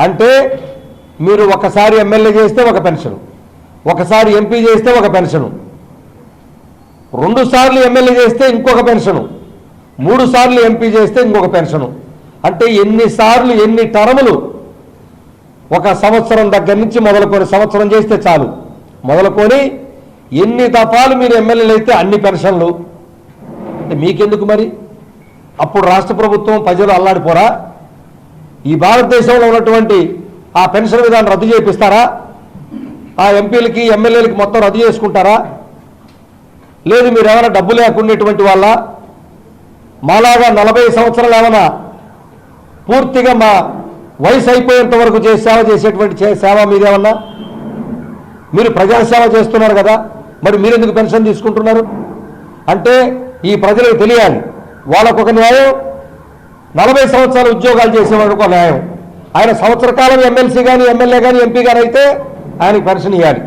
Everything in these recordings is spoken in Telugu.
అంటే మీరు ఒకసారి ఎమ్మెల్యే చేస్తే ఒక పెన్షన్, ఒకసారి ఎంపీ చేస్తే ఒక పెన్షను, 2 సార్లు ఎమ్మెల్యే చేస్తే ఇంకొక పెన్షను, 3 సార్లు ఎంపీ చేస్తే ఇంకొక పెన్షను. అంటే ఎన్నిసార్లు ఎన్ని టర్ములు, ఒక సంవత్సరం దగ్గర నుంచి మొదలుకొని, సంవత్సరం చేస్తే చాలు మొదలుకొని ఎన్ని దఫాలు మీరు ఎమ్మెల్యేలు అయితే అన్ని పెన్షన్లు. అంటే మీకెందుకు మరి? అప్పుడు రాష్ట్ర ప్రభుత్వం ప్రజలు అల్లాడిపోరా? ఈ భారతదేశంలో ఉన్నటువంటి ఆ పెన్షన్ విధానం రద్దు చేపిస్తారా? ఆ ఎంపీలకి ఎమ్మెల్యేలకి మొత్తం రద్దు చేసుకుంటారా? లేదు మీరు ఏమైనా డబ్బు లేకునేటువంటి వాళ్ళ, మాలాగా 40 సంవత్సరాలు ఏమైనా పూర్తిగా మా వయసు అయిపోయేంత వరకు సేవ చేసేటువంటి సేవ మీరేమన్నా? మీరు ప్రజాసేవ చేస్తున్నారు కదా, మరి మీరెందుకు పెన్షన్ తీసుకుంటున్నారు? అంటే ఈ ప్రజలకు తెలియాలి, వాళ్ళకొక న్యాయం, 40 సంవత్సరాలు ఉద్యోగాలు చేసేవాడికి ఒక న్యాయం. ఆయన సంవత్సర కాలం ఎమ్మెల్సీ కానీ ఎమ్మెల్యే కానీ ఎంపీ కానీ అయితే ఆయనకి పెన్షన్ ఇవ్వాలి.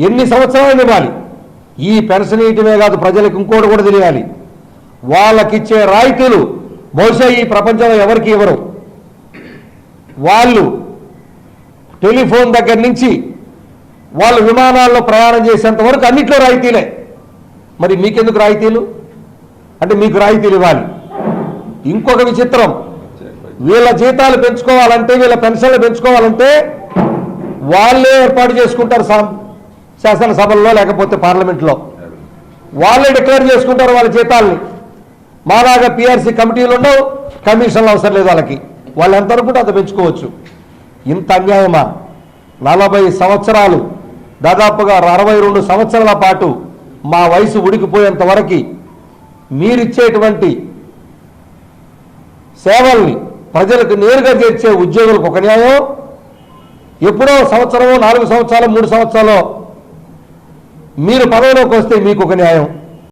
ఎన్ని సంవత్సరాలు ఇవ్వాలి? ఈ పెన్షన్ ఇవ్వటమే కాదు, ప్రజలకు ఇంకోటి కూడా తెలియాలి, వాళ్ళకిచ్చే రాయితీలు బహుశా ఈ ప్రపంచంలో ఎవరికి ఇవ్వరు. వాళ్ళు టెలిఫోన్ దగ్గర నుంచి వాళ్ళు విమానాల్లో ప్రయాణం చేసేంత వరకు అన్నిట్లో రాయితీలే. మరి మీకెందుకు రాయితీలు? అంటే మీకు రాయితీలు ఇవ్వాలి. ఇంకొక విచిత్రం, వీళ్ళ జీతాలు పెంచుకోవాలంటే, వీళ్ళ పెన్షన్లు పెంచుకోవాలంటే వాళ్ళే ఏర్పాటు చేసుకుంటారు, శాసనసభల్లో లేకపోతే పార్లమెంట్లో వాళ్ళే డిక్లేర్ చేసుకుంటారు వాళ్ళ జీతాలని. మాలాగా పిఆర్సీ కమిటీలు ఉండవు, కమిషన్లు అవసరం లేదు వాళ్ళకి, వాళ్ళు ఎంత అనుకుంటే అంత పెంచుకోవచ్చు. ఇంత అన్యాయమా? 40 సంవత్సరాలు, దాదాపుగా 62 సంవత్సరాల పాటు మా వయసు ఉడికిపోయేంత వరకు మీరిచ్చేటువంటి సేవల్ని ప్రజలకు నేరుగా చేర్చే ఉద్యోగులకు ఒక న్యాయం, ఎప్పుడో సంవత్సరమో 4 సంవత్సరాలు 3 సంవత్సరాలు మీరు పదవిలోకి వస్తే మీకు ఒక న్యాయం.